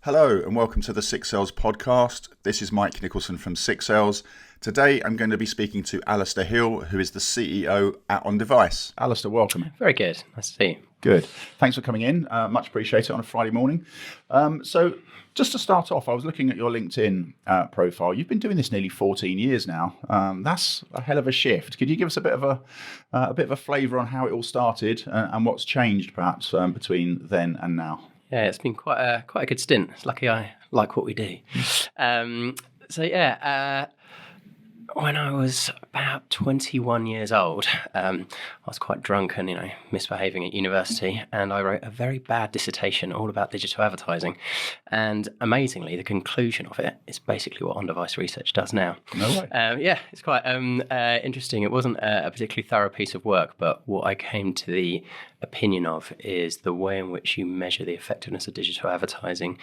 Hello and welcome to the Six Sales podcast. This is Mike Nicholson from Six Sales. Today I'm going to be speaking to Alistair Hill, who is the CEO at On Device. Alistair, welcome. Very good. Nice to see you. Good. Thanks for coming in. Much appreciated on a Friday morning. So just to start off, I was looking at your LinkedIn profile. You've been doing this nearly 14 years now. That's a hell of a shift. Could you give us a bit of a flavour on how it all started and what's changed perhaps between then and now? Yeah, it's been quite a good stint. It's lucky I like what we do. When I was about 21 years old, I was quite drunk and, misbehaving at university, and I wrote a very bad dissertation all about digital advertising. And amazingly, the conclusion of it is basically what on-device research does now. No way. It's quite interesting. It wasn't a particularly thorough piece of work, but what I came to the opinion of is the way in which you measure the effectiveness of digital advertising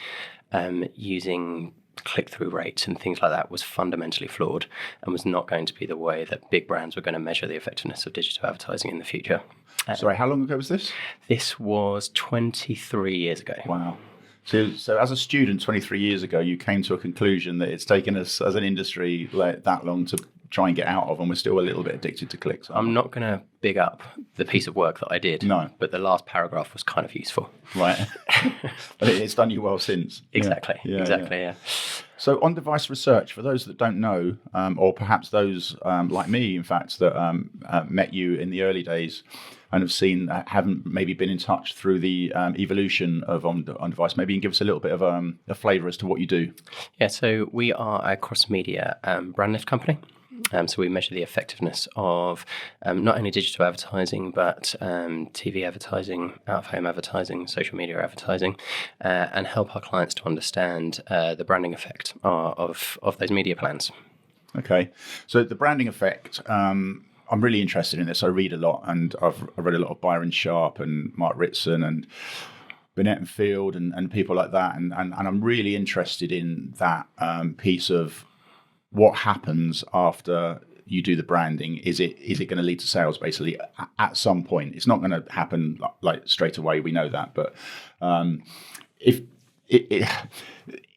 using click-through rates and things like that was fundamentally flawed and was not going to be the way that big brands were going to measure the effectiveness of digital advertising in the future. Sorry, how long ago was this? This was 23 years ago. Wow. So as a student 23 years ago, you came to a conclusion that it's taken us as an industry that long to try and get out of, and we're still a little bit addicted to clicks. I'm not going to big up the piece of work that I did, no, but the last paragraph was kind of useful. Right. But it's done you well since. Exactly. Yeah. So on-device research, for those that don't know, or perhaps those like me, in fact, that met you in the early days and haven't maybe been in touch through the evolution of on-device, maybe you can give us a little bit of a flavour as to what you do. Yeah, so we are a cross-media brand lift company. So we measure the effectiveness of not only digital advertising, but TV advertising, out-of-home advertising, social media advertising, and help our clients to understand the branding effect of those media plans. Okay, so the branding effect, I'm really interested in this. I read a lot, and I've read a lot of Byron Sharp and Mark Ritson and Burnett and Field and people like that, and I'm really interested in that piece of what happens after you do the branding. Is it going to lead to sales basically at some point? It's not going to happen like straight away. We know that, but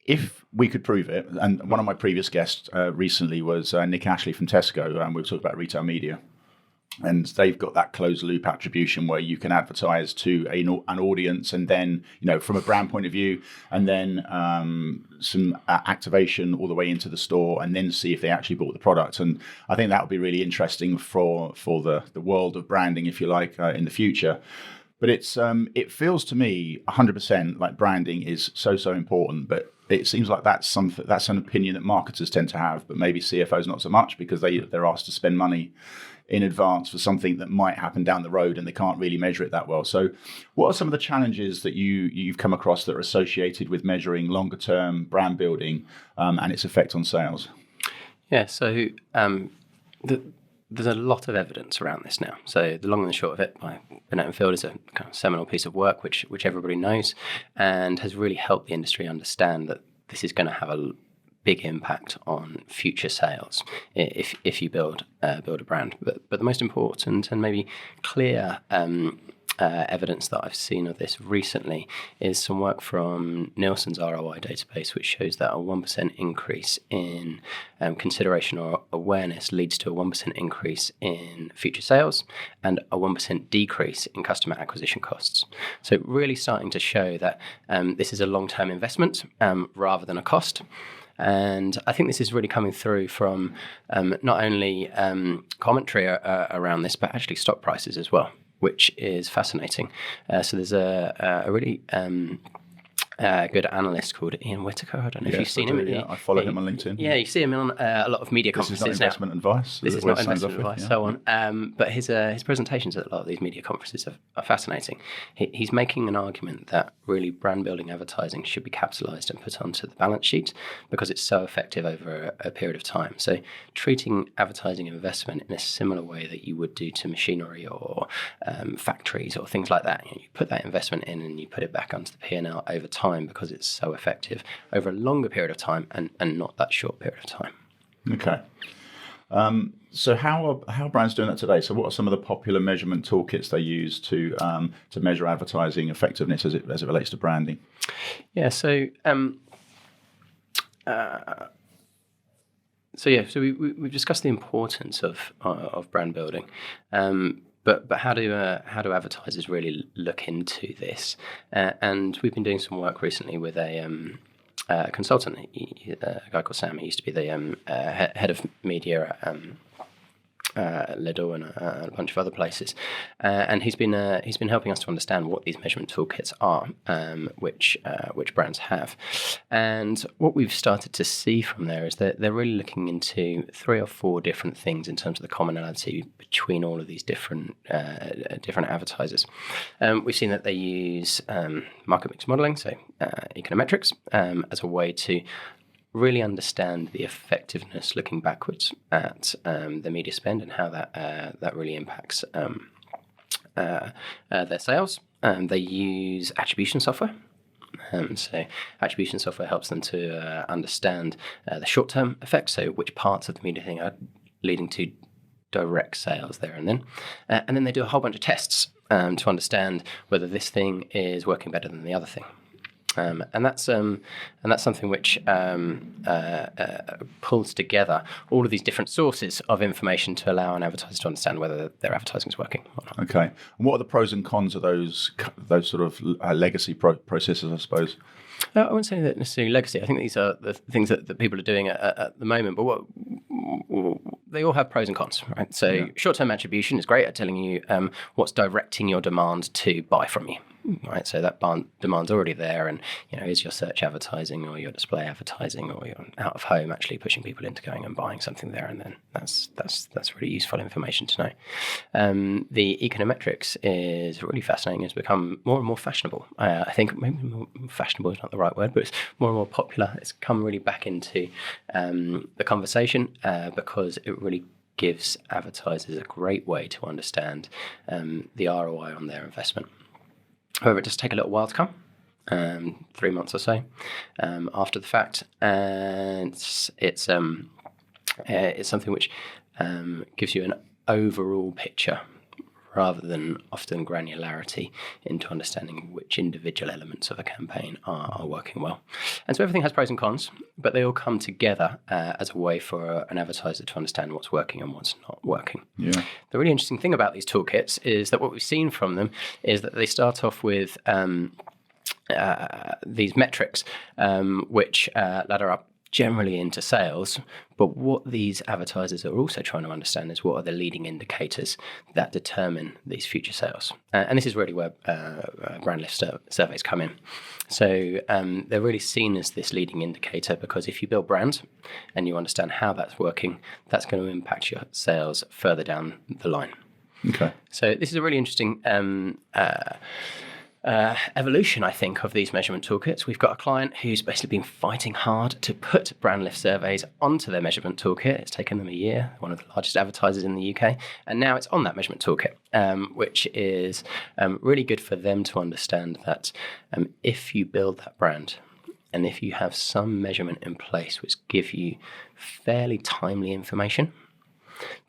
if we could prove it, and one of my previous guests recently was Nick Ashley from Tesco, and we were talking about retail media. And they've got that closed loop attribution where you can advertise to an audience, and then, from a brand point of view, and then some activation all the way into the store, and then see if they actually bought the product. And I think that would be really interesting for the world of branding, if you like, in the future. But it feels to me 100% like branding is so important, but it seems like that's an opinion that marketers tend to have, but maybe CFOs not so much, because they're asked to spend money in advance for something that might happen down the road and they can't really measure it that well. So what are some of the challenges that you've come across that are associated with measuring longer term brand building and its effect on sales? Yeah, so there's a lot of evidence around this now. So the long and the short of it by Burnett and Field is a kind of seminal piece of work which everybody knows and has really helped the industry understand that this is going to have a big impact on future sales if you build a brand. But the most important and maybe clear evidence that I've seen of this recently is some work from Nicholson's ROI database, which shows that a 1% increase in consideration or awareness leads to a 1% increase in future sales and a 1% decrease in customer acquisition costs. So really starting to show that this is a long-term investment rather than a cost. And I think this is really coming through from not only commentary around this, but actually stock prices as well, which is fascinating. So there's a really good analyst called Ian Whitaker. I don't know if you've seen him. Yeah, I follow him on LinkedIn. Yeah, you see him on a lot of media conferences now. This is not investment advice. This is not investment advice, so on. But his presentations at a lot of these media conferences are fascinating. He's making an argument that really brand building advertising should be capitalized and put onto the balance sheet because it's so effective over a period of time. So treating advertising investment in a similar way that you would do to machinery or factories or things like that. You put that investment in and you put it back onto the P&L over time because it's so effective over a longer period of time and not that short period of time. Okay. So how are brands doing that today? So what are some of the popular measurement toolkits they use to measure advertising effectiveness as it relates to branding? Yeah. So we've discussed the importance of brand building, but how do advertisers really look into this? And we've been doing some work recently with a consultant, a guy called Sam. He used to be the head of media at Lidl and a bunch of other places, and he's been helping us to understand what these measurement toolkits are, which brands have, and what we've started to see from there is that they're really looking into 3 or 4 different things in terms of the commonality between all of these different advertisers. We've seen that they use market mix modeling, so econometrics, as a way to really understand the effectiveness looking backwards at the media spend and how that really impacts their sales. They use attribution software. So attribution software helps them to understand the short-term effects, so which parts of the media thing are leading to direct sales there and then. And then they do a whole bunch of tests to understand whether this thing is working better than the other thing. And that's something which pulls together all of these different sources of information to allow an advertiser to understand whether their advertising is working or not. Okay. And what are the pros and cons of those sort of legacy processes, I suppose? I wouldn't say that necessarily legacy. I think these are the things that people are doing at the moment. But they all have pros and cons, right? So short-term attribution is great at telling you what's directing your demand to buy from you. Right, so that demand's already there, and is your search advertising or your display advertising or your out of home actually pushing people into going and buying something there and then? That's really useful information to know. The econometrics is really fascinating. It's become more and more fashionable. I think maybe more fashionable is not the right word, but it's more and more popular. It's come really back into the conversation because it really gives advertisers a great way to understand the ROI on their investment. However, it does take a little while to come, 3 months or so after the fact, and it's something which gives you an overall picture rather than often granularity into understanding which individual elements of a campaign are working well. And so everything has pros and cons, but they all come together as a way for an advertiser to understand what's working and what's not working. Yeah. The really interesting thing about these toolkits is that what we've seen from them is that they start off with these metrics which ladder up generally into sales, but what these advertisers are also trying to understand is what are the leading indicators that determine these future sales. And this is really where brand lift surveys come in. So they're really seen as this leading indicator because if you build brand and you understand how that's working, that's going to impact your sales further down the line. Okay. So this is a really interesting evolution, I think, of these measurement toolkits. We've got a client who's basically been fighting hard to put brand lift surveys onto their measurement toolkit. It's taken them a year, one of the largest advertisers in the UK, and now it's on that measurement toolkit, which is really good for them to understand that if you build that brand and if you have some measurement in place which give you fairly timely information,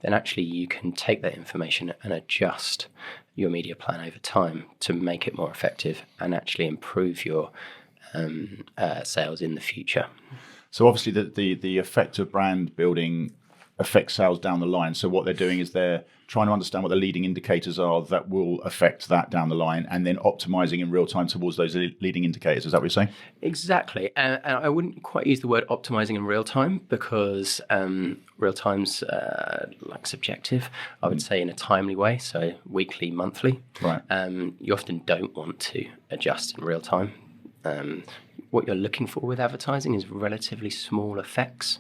then actually you can take that information and adjust your media plan over time to make it more effective and actually improve your sales in the future. So obviously the effect of brand building affects sales down the line. So what they're doing is they're trying to understand what the leading indicators are that will affect that down the line and then optimizing in real time towards those leading indicators. Is that what you're saying? Exactly. And I wouldn't quite use the word optimizing in real time because real time's like subjective. I would say in a timely way, so weekly, monthly. Right. You often don't want to adjust in real time. What you're looking for with advertising is relatively small effects.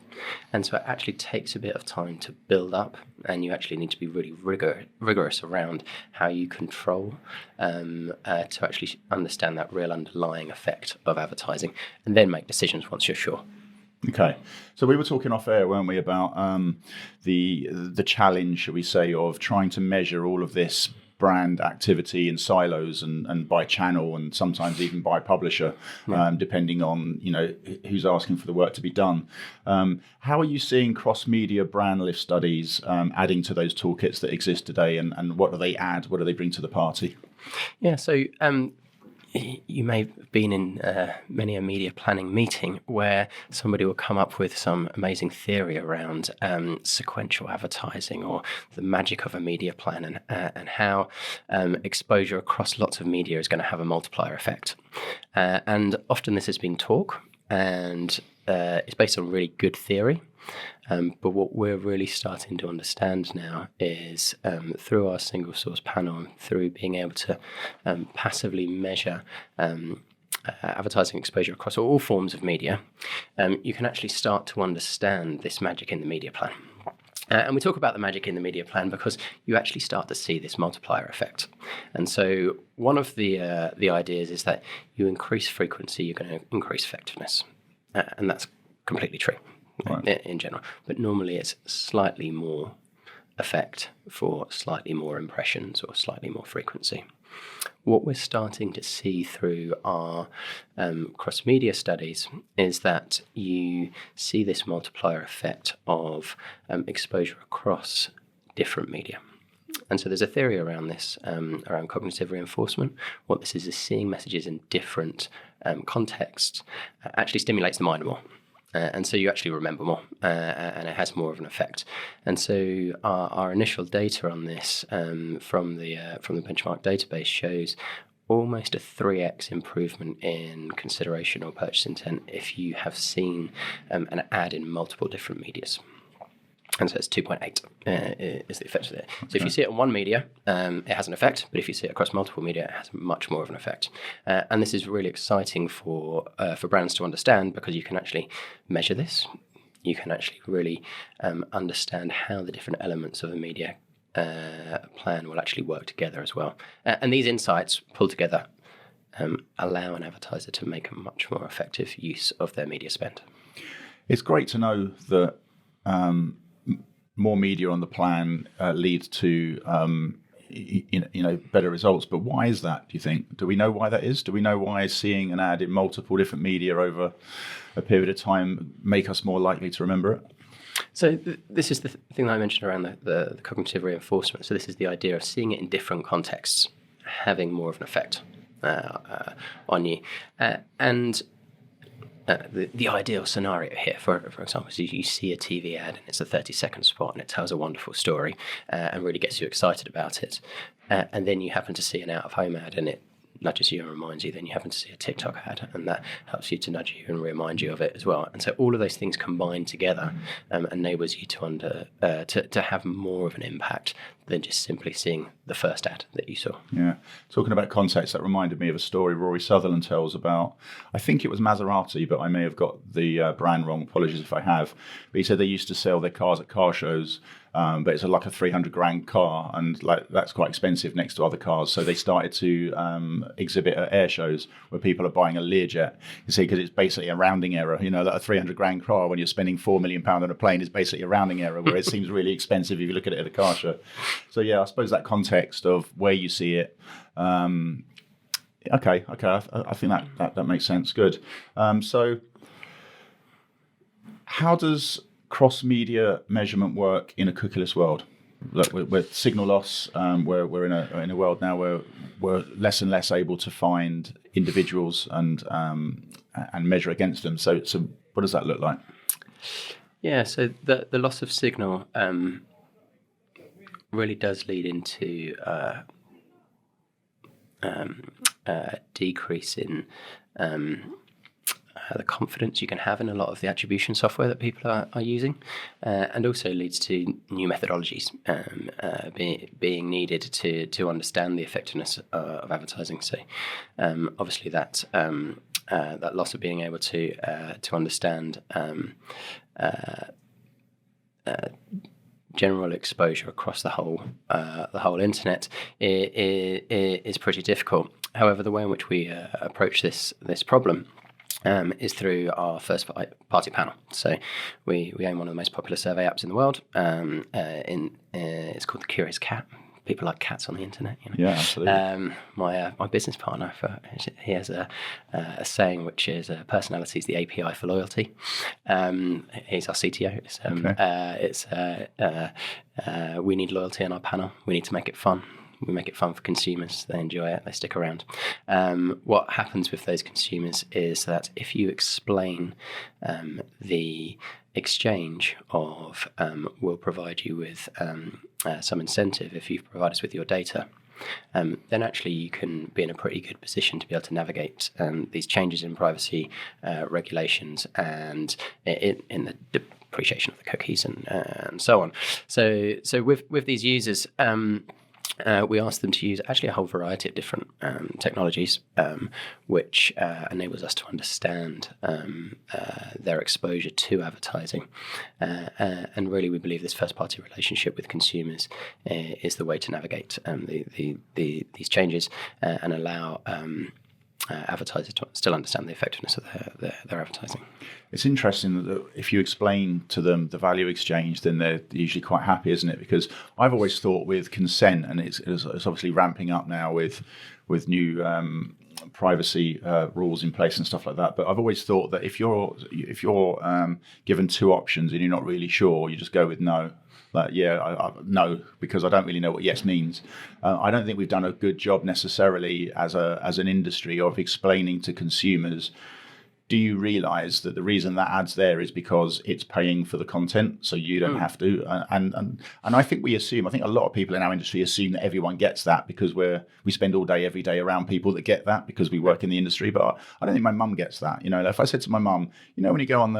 And so it actually takes a bit of time to build up, and you actually need to be really rigorous around how you control to actually understand that real underlying effect of advertising and then make decisions once you're sure. Okay. So we were talking off air, weren't we, about the challenge, shall we say, of trying to measure all of this brand activity in silos and by channel and sometimes even by publisher, depending on who's asking for the work to be done. How are you seeing cross-media brand lift studies adding to those toolkits that exist today, and what do they add? What do they bring to the party? Yeah, so you may have been in many a media planning meeting where somebody will come up with some amazing theory around sequential advertising or the magic of a media plan and how exposure across lots of media is going to have a multiplier effect. And often this has been talk, and it's based on really good theory. But what we're really starting to understand now is through our single source panel and through being able to passively measure advertising exposure across all forms of media, you can actually start to understand this magic in the media plan. And we talk about the magic in the media plan because you actually start to see this multiplier effect. And so one of the ideas is that you increase frequency, you're going to increase effectiveness. And that's completely true. Right. In general, but normally it's slightly more effect for slightly more impressions or slightly more frequency. What we're starting to see through our cross-media studies is that you see this multiplier effect of exposure across different media. And so there's a theory around this, around cognitive reinforcement. What this is seeing messages in different contexts actually stimulates the mind more. And so you actually remember more, and it has more of an effect. And so our initial data on this from the benchmark database shows almost a 3x improvement in consideration or purchase intent if you have seen an ad in multiple different medias. And so it's 2.8 is the effect of it. So if you see it on one media, it has an effect. But if you see it across multiple media, it has much more of an effect. And this is really exciting for brands to understand because you can actually measure this. You can actually really understand how the different elements of a media plan will actually work together as well. And these insights pulled together allow an advertiser to make a much more effective use of their media spend. It's great to know that more media on the plan leads to better results. But why is that, do you think? Do we know why that is? Do we know why seeing an ad in multiple different media over a period of time make us more likely to remember it? So this is the thing that I mentioned around the cognitive reinforcement. So this is the idea of seeing it in different contexts having more of an effect on you. The ideal scenario here, for example, is you see a TV ad and it's a 30-second spot and it tells a wonderful story and really gets you excited about it. And then you happen to see an out-of-home ad and it nudges you and reminds you. Then you happen to see a TikTok ad and that helps you to nudge you and remind you of it as well. And so all of those things combined together enables you to have more of an impact than just simply seeing the first ad that you saw. Yeah. Talking about context, that reminded me of a story Rory Sutherland tells about, I think it was Maserati, but I may have got the brand wrong. Apologies if I have. But he said they used to sell their cars at car shows, but it's like a $300,000 car, and like that's quite expensive next to other cars. So they started to exhibit at air shows where people are buying a Learjet. You see, because it's basically a rounding error. You know, that a $300,000 car when you're spending £4 million on a plane is basically a rounding error, where it seems really expensive if you look at it at a car show. So yeah, I suppose that context of where you see it. Okay. I think that makes sense. Good. So how does cross-media measurement work in a cookieless world? Look, with signal loss, we're in a world now where we're less and less able to find individuals and measure against them. So what does that look like? Yeah, so the loss of signal really does lead into a decrease in the confidence you can have in a lot of the attribution software that people are using, and also leads to new methodologies being needed to understand the effectiveness of advertising. So obviously that loss of being able to understand general exposure across the whole internet is pretty difficult. However, the way in which we approach this problem is through our first party panel. So we own one of the most popular survey apps in the world. It's called the Curious Cat. People like cats on the internet. You know? Yeah, absolutely. My business partner, he has a saying which is personality is the API for loyalty. He's our CTO. We need loyalty on our panel. We need to make it fun. We make it fun for consumers. They enjoy it. They stick around. What happens with those consumers is that if you explain the exchange of we'll provide you with some incentive if you provide us with your data, then actually you can be in a pretty good position to be able to navigate these changes in privacy regulations and in the depreciation of the cookies and so on. So with these users, we ask them to use actually a whole variety of different technologies, which enables us to understand their exposure to advertising. And really, we believe this first-party relationship with consumers is the way to navigate these changes and allow advertisers to still understand the effectiveness of their advertising. It's interesting that if you explain to them the value exchange, then they're usually quite happy, isn't it? Because I've always thought with consent, and it's obviously ramping up now with new privacy rules in place and stuff like that. But I've always thought that if you're given two options and you're not really sure, you just go with no. Like, no, because I don't really know what yes means. I don't think we've done a good job necessarily as an industry of explaining to consumers, do you realise that the reason that ad's there is because it's paying for the content, so you don't have to? And I think I think a lot of people in our industry assume that everyone gets that because we spend all day, every day around people that get that because we work in the industry. But I don't think my mum gets that. If I said to my mum, when you go on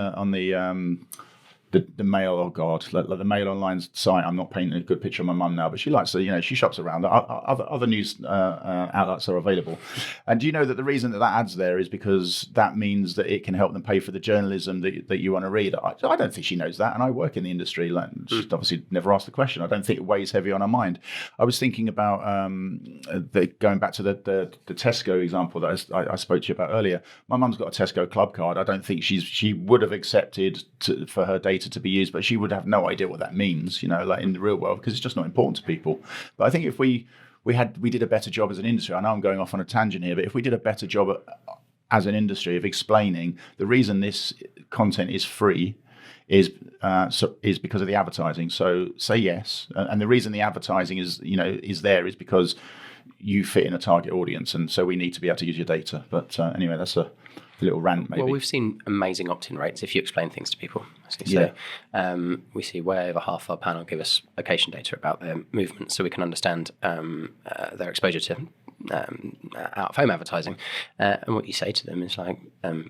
the mail, oh God, like the mail online site, I'm not painting a good picture of my mum now, but she likes to, she shops around. Other news outlets are available. And do you know that the reason that ad's there is because that means that it can help them pay for the journalism that you want to read? I don't think she knows that, and I work in the industry. She's obviously never asked the question. I don't think it weighs heavy on her mind. I was thinking about going back to the Tesco example that I spoke to you about earlier. My mum's got a Tesco club card. I don't think she would have accepted for her data to be used, but she would have no idea what that means, like in the real world, because it's just not important to people. But I think if we did a better job as an industry, I know I'm going off on a tangent here, but if we did a better job as an industry of explaining the reason this content is free is because of the advertising. So say yes, and the reason the advertising is there is because you fit in a target audience, and so we need to be able to use your data. But anyway, that's a little rant maybe. Well, we've seen amazing opt-in rates if you explain things to people. So we see way over half our panel give us location data about their movement, so we can understand their exposure to out-of-home advertising. And what you say to them is like,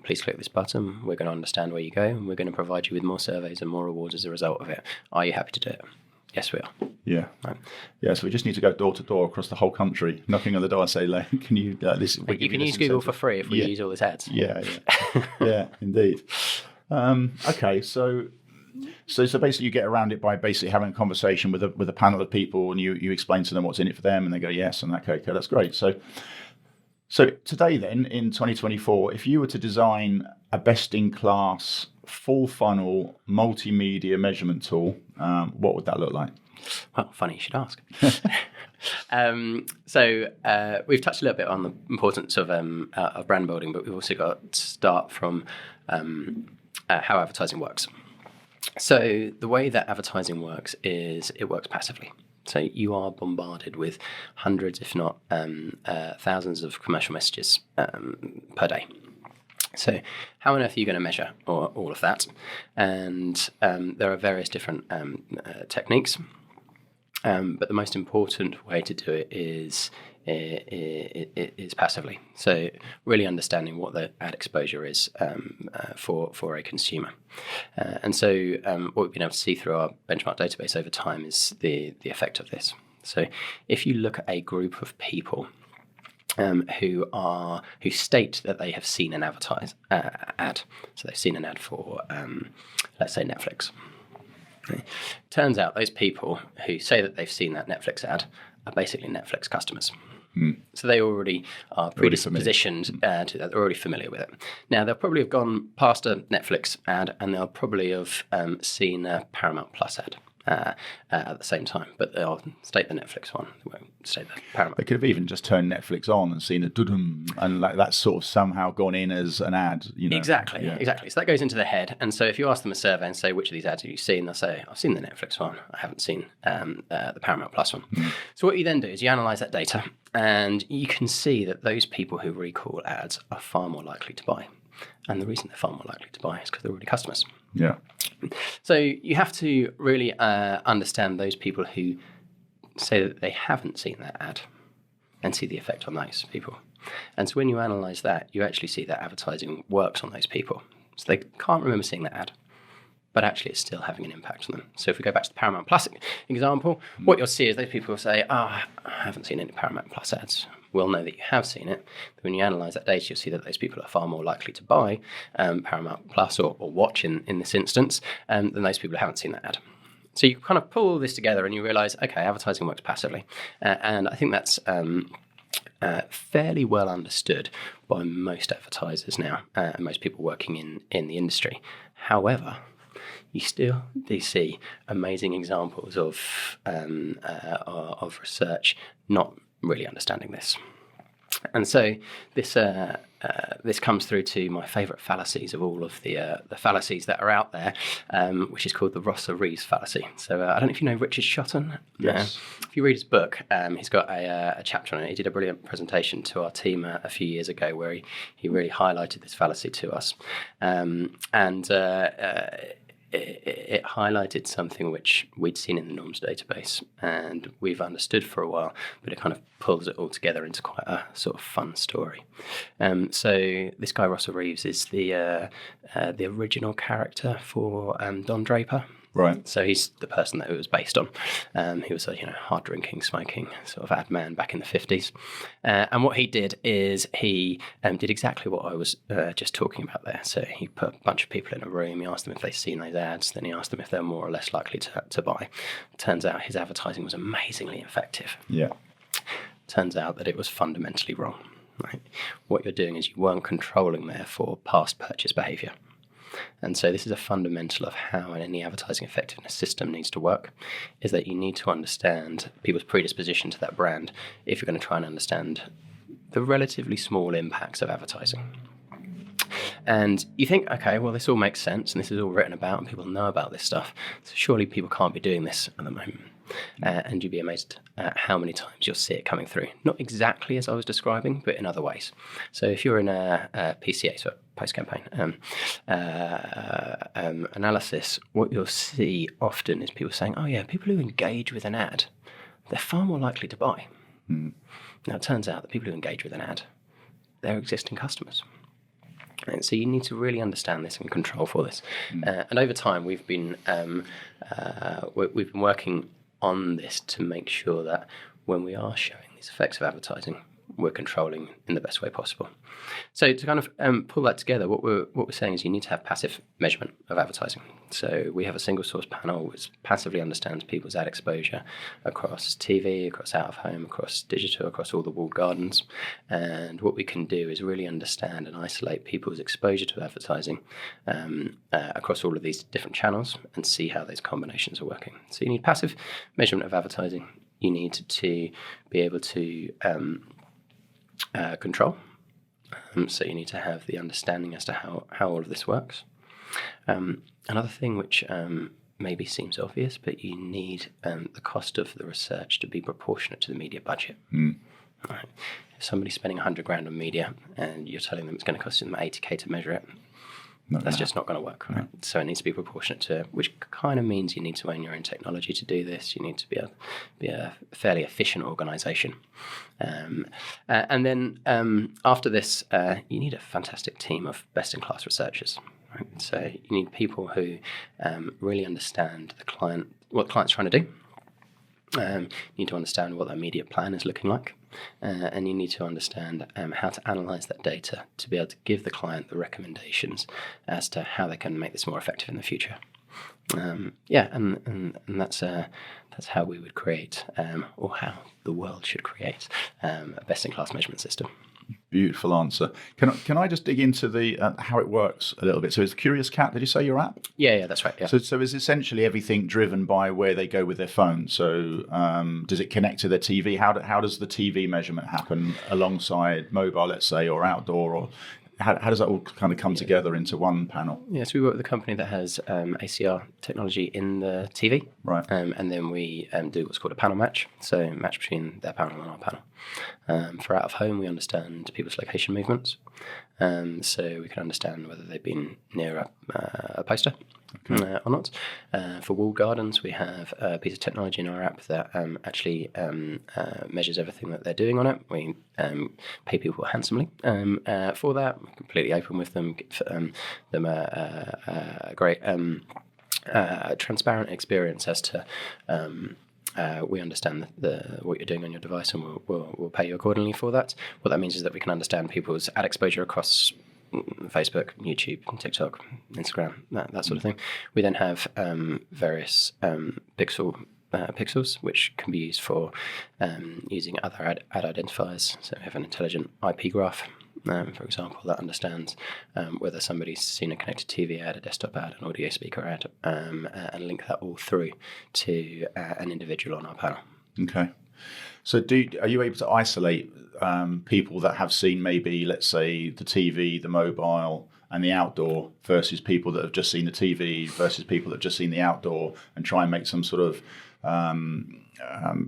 please click this button, we're going to understand where you go, and we're going to provide you with more surveys and more rewards as a result of it. Are you happy to do it? Yes, we are. Yeah. Right. Yeah, so we just need to go door to door across the whole country, knocking on the door and say, can you listen? You can use Google for free if we use all these ads. Yeah. Yeah, indeed. Okay, so basically you get around it by basically having a conversation with a panel of people, and you explain to them what's in it for them, and they go, yes, and okay, that's great. So today then, in 2024, if you were to design a best-in-class full funnel multimedia measurement tool, what would that look like? Well, funny you should ask. We've touched a little bit on the importance of brand building, but we've also got to start from how advertising works. So the way that advertising works is it works passively. So you are bombarded with hundreds, if not thousands of commercial messages per day. So how on earth are you going to measure all of that? And there are various different techniques, but the most important way to do it is passively. So really understanding what the ad exposure is for a consumer. And so what we've been able to see through our benchmark database over time is the effect of this. So if you look at a group of people who state that they have seen an ad. So they've seen an ad for, let's say, Netflix. Okay. Turns out those people who say that they've seen that Netflix ad are basically Netflix customers. So they already are predispositioned to that. They're already familiar with it. Now, they'll probably have gone past a Netflix ad, and they'll probably have seen a Paramount Plus ad. at the same time, but they'll state the Netflix one, they won't state the Paramount. They could have even just turned Netflix on and seen a dudum, and like that's sort of somehow gone in as an ad. Exactly. So that goes into the head. And so if you ask them a survey and say, which of these ads have you seen? They'll say, I've seen the Netflix one. I haven't seen the Paramount Plus one. So what you then do is you analyze that data, and you can see that those people who recall ads are far more likely to buy. And the reason they're far more likely to buy is because they're already customers. Yeah. So you have to really understand those people who say that they haven't seen that ad and see the effect on those people. And so when you analyse that, you actually see that advertising works on those people. So they can't remember seeing that ad, but actually it's still having an impact on them. So if we go back to the Paramount Plus example, what you'll see is those people will say, I haven't seen any Paramount Plus ads. We'll know that you have seen it. But when you analyse that data, you'll see that those people are far more likely to buy Paramount Plus or watch in this instance than those people who haven't seen that ad. So you kind of pull all this together and you realise, okay, advertising works passively. And I think that's fairly well understood by most advertisers now and most people working in the industry. However, you still do see amazing examples of research not really understanding this. And so this comes through to my favourite fallacies of all of the fallacies that are out there, which is called the Rosser-Reeves fallacy. So I don't know if you know Richard Shotton. Yes. If you read his book, he's got a chapter on it. He did a brilliant presentation to our team a few years ago where he really highlighted this fallacy to us. It highlighted something which we'd seen in the norms database and we've understood for a while, but it kind of pulls it all together into quite a sort of fun story. So this guy, Rosser-Reeves, is the original character for Don Draper. Right. So he's the person that it was based on. He was a hard drinking, smoking sort of ad man back in the 50s. And what he did is he did exactly what I was just talking about there. So he put a bunch of people in a room. He asked them if they'd seen those ads. Then he asked them if they're more or less likely to buy. Turns out his advertising was amazingly effective. Yeah. Turns out that it was fundamentally wrong. Right? What you're doing is you weren't controlling, therefore, past purchase behaviour. And so this is a fundamental of how any advertising effectiveness system needs to work, is that you need to understand people's predisposition to that brand if you're going to try and understand the relatively small impacts of advertising. And you think, okay, well, this all makes sense and this is all written about and people know about this stuff, so surely people can't be doing this at the moment. And you'd be amazed at how many times you'll see it coming through. Not exactly as I was describing, but in other ways. So if you're in a PCA, so post-campaign analysis, what you'll see often is people saying, oh yeah, people who engage with an ad, they're far more likely to buy. Now it turns out that people who engage with an ad, they're existing customers. And so you need to really understand this and control for this. And over time, we've been working on this to make sure that when we are showing these effects of advertising, we're controlling in the best way possible. So to kind of pull that together, what we're saying is you need to have passive measurement of advertising. So we have a single source panel which passively understands people's ad exposure across TV, across out of home, across digital, across all the walled gardens. And what we can do is really understand and isolate people's exposure to advertising across all of these different channels and see how those combinations are working. So you need passive measurement of advertising. You need to be able to control. So you need to have the understanding as to how all of this works. Another thing which maybe seems obvious, but you need the cost of the research to be proportionate to the media budget. Right. If somebody's spending $100,000 on media and you're telling them it's going to cost them $80,000 to measure it, that's just not going to work. Right? So it needs to be proportionate to, which kind of means you need to own your own technology to do this. You need to be a fairly efficient organisation. And then after this, you need a fantastic team of best-in-class researchers. Right? So you need people who really understand what the client's trying to do. You need to understand what their media plan is looking like. And you need to understand how to analyse that data to be able to give the client the recommendations as to how they can make this more effective in the future. And that's how we would create, or how the world should create, a best-in-class measurement system. Beautiful answer. Can I just dig into the how it works a little bit? So it's Curious Cat, did you say, your app? Yeah, that's right. Yeah. So is essentially everything driven by where they go with their phone? So does it connect to their TV? How does the TV measurement happen alongside mobile, let's say, or outdoor, or how does that all kind of come together into one panel? Yeah, so we work with a company that has ACR technology in the TV. Right. And then we do what's called a panel match. So match between their panel and our panel. For out of home, we understand people's location movements. So we can understand whether they've been near a poster or not. For walled gardens, we have a piece of technology in our app that actually measures everything that they're doing on it. We pay people handsomely for that. We're completely open with them, give them a great transparent experience as to we understand what you're doing on your device, and we'll pay you accordingly for that. What that means is that we can understand people's ad exposure across Facebook, YouTube, TikTok, Instagram, that sort of thing. We then have various pixels, which can be used for using other ad identifiers. So we have an intelligent IP graph, for example, that understands whether somebody's seen a connected TV ad, a desktop ad, an audio speaker ad, and link that all through to an individual on our panel. Okay. So are you able to isolate people that have seen maybe, let's say, the TV, the mobile, and the outdoor versus people that have just seen the TV versus people that have just seen the outdoor, and try and make some sort of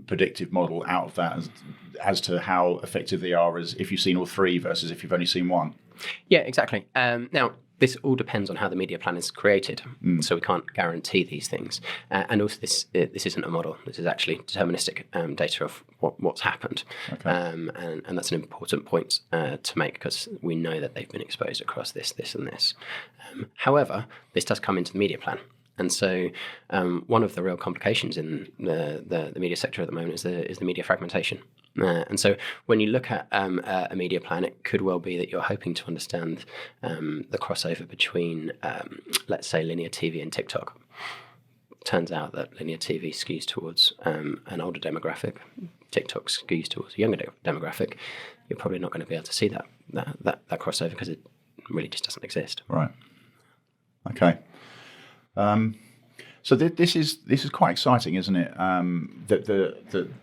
predictive model out of that as to how effective they are as if you've seen all three versus if you've only seen one? Yeah, exactly. Now, this all depends on how the media plan is created, so we can't guarantee these things. And also, this isn't a model. This is actually deterministic data of what's happened. Okay. And that's an important point to make, because we know that they've been exposed across this, and this. However, this does come into the media plan. And so one of the real complications in the media sector at the moment is the media fragmentation. And so when you look at a media plan, it could well be that you're hoping to understand the crossover between, let's say, linear TV and TikTok. Turns out that linear TV skews towards an older demographic. TikTok skews towards a younger demographic. You're probably not going to be able to see that crossover, because it really just doesn't exist. Right. Okay. So this is quite exciting, isn't it? That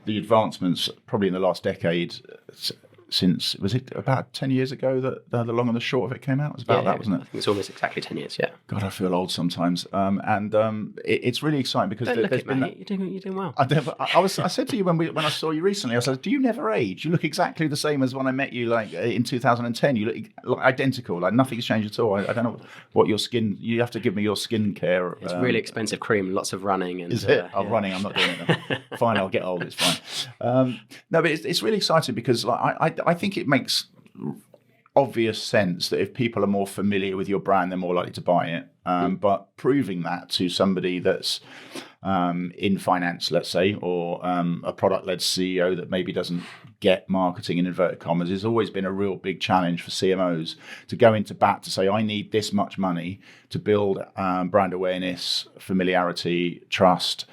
the advancements probably in the last decade, since, was it about 10 years ago that the long and the short of it came out? It was about that, wasn't it? I think it's almost exactly 10 years, yeah. God, I feel old sometimes. It's really exciting because Don't look there's it, been mate. You're doing well. I said to you when I saw you recently, I said, "Do you never age? You look exactly the same as when I met you, like in 2010. You look identical. Like nothing's changed at all. I don't know what your skin. You have to give me your skin care. It's really expensive cream, lots of running. And, is it? I'm running. I'm not doing it. Fine, I'll get old. It's fine. No, but it's really exciting because I think it makes obvious sense that if people are more familiar with your brand, they're more likely to buy it. But proving that to somebody that's in finance, let's say, or a product-led CEO that maybe doesn't get marketing in inverted commas, has always been a real big challenge for CMOs to go into bat to say, I need this much money to build brand awareness, familiarity, trust.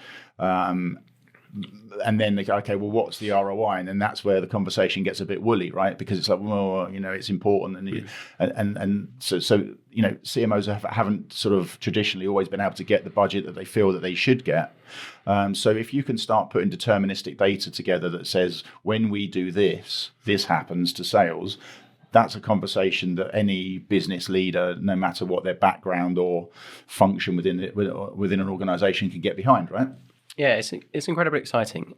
And then they go, okay, well, what's the ROI? And then that's where the conversation gets a bit woolly, right? Because it's like, well, it's important, and so CMOs haven't sort of traditionally always been able to get the budget that they feel that they should get. So if you can start putting deterministic data together that says, when we do this happens to sales. That's a conversation that any business leader, no matter what their background or function within an organization, can get behind, right? Yeah, it's incredibly exciting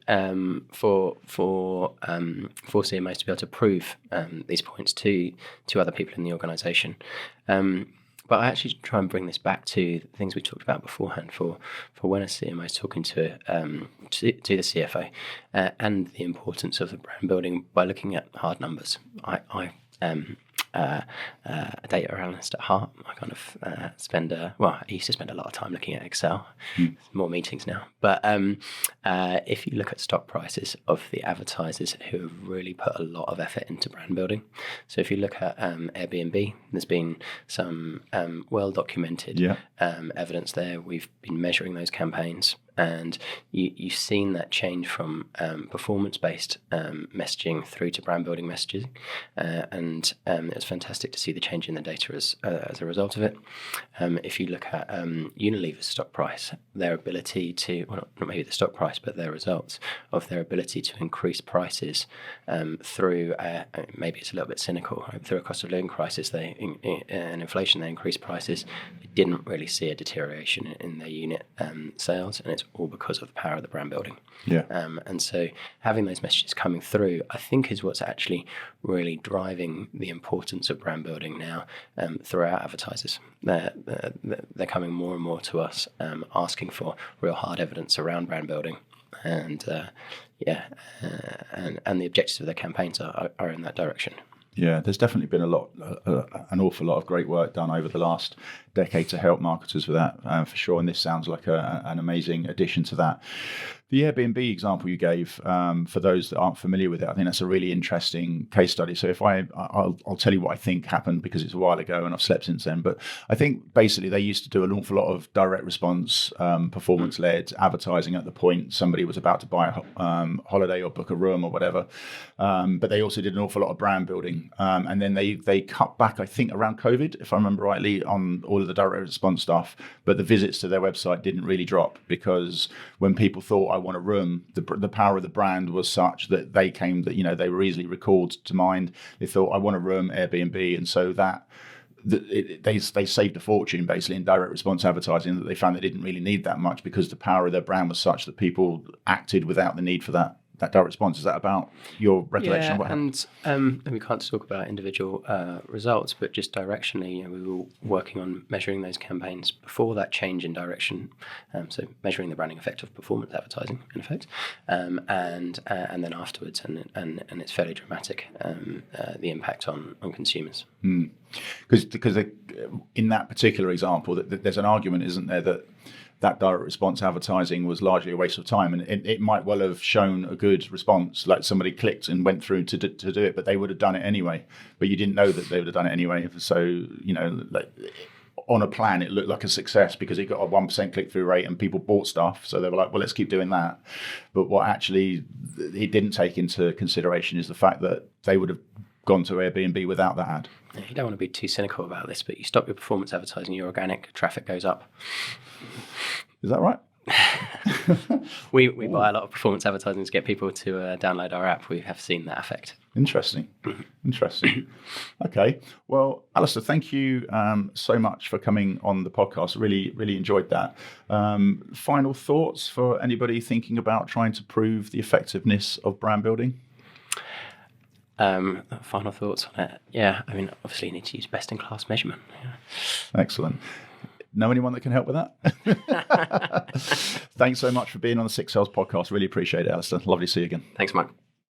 for CMOs to be able to prove these points to other people in the organisation. But I actually try and bring this back to the things we talked about beforehand for when a CMO is talking to the CFO and the importance of the brand building by looking at hard numbers. I a data analyst at heart. I kind of I used to spend a lot of time looking at Excel. More meetings now. But if you look at stock prices of the advertisers who have really put a lot of effort into brand building, so if you look at Airbnb, there's been some well-documented evidence there. We've been measuring those campaigns. And you've seen that change from performance-based messaging through to brand-building messages. And it's fantastic to see the change in the data as a result of it. If you look at Unilever's stock price, their ability to, well, not maybe the stock price, but their results of their ability to increase prices through, maybe it's a little bit cynical, right? Through a cost of living crisis and inflation, they increased prices. They didn't really see a deterioration in their unit sales, and it's all because of the power of the brand building. Yeah. And so having those messages coming through, I think, is what's actually really driving the importance of brand building now through our advertisers. They're coming more and more to us asking for real hard evidence around brand building. And and the objectives of their campaigns are in that direction. Yeah, there's definitely been an awful lot of great work done over the last decade to help marketers with that, for sure. And this sounds like an amazing addition to that. The Airbnb example you gave, for those that aren't familiar with it, I think that's a really interesting case study. So I'll tell you what I think happened, because it's a while ago and I've slept since then. But I think basically they used to do an awful lot of direct response, performance-led advertising at the point somebody was about to buy a holiday or book a room or whatever. But they also did an awful lot of brand building. And then they cut back, I think, around COVID, if I remember rightly, on all of the direct response stuff. But the visits to their website didn't really drop, because when people thought, I want a room, the power of the brand was such that they were easily recalled to mind. They thought, I want a room, Airbnb. And so they saved a fortune basically in direct response advertising, that they found they didn't really need that much, because the power of their brand was such that people acted without the need for that direct response. Is that about your recollection of what happened? And we can't talk about individual results, but just directionally, we were working on measuring those campaigns before that change in direction. So measuring the branding effect of performance advertising, in effect, and then afterwards, and it's fairly dramatic, the impact on consumers. Because in that particular example, there's an argument, isn't there, that direct response advertising was largely a waste of time, and it might well have shown a good response, like somebody clicked and went through to do it, but they would have done it anyway. But you didn't know that they would have done it anyway. So, like, on a plan, it looked like a success because it got a 1% click-through rate and people bought stuff. So they were like, well, let's keep doing that. But what actually it didn't take into consideration is the fact that they would have gone to Airbnb without that ad. You don't want to be too cynical about this, but you stop your performance advertising, your organic traffic goes up. Is that right? We buy a lot of performance advertising to get people to download our app. We have seen that effect. Interesting. Okay. Well, Alistair, thank you so much for coming on the podcast. Really, really enjoyed that. Final thoughts for anybody thinking about trying to prove the effectiveness of brand building? Final thoughts on it? Yeah, I mean, obviously you need to use best-in-class measurement. Yeah. Excellent. Know anyone that can help with that? Thanks so much for being on the Six Sales podcast. Really appreciate it, Alistair. Lovely to see you again. Thanks, Mike.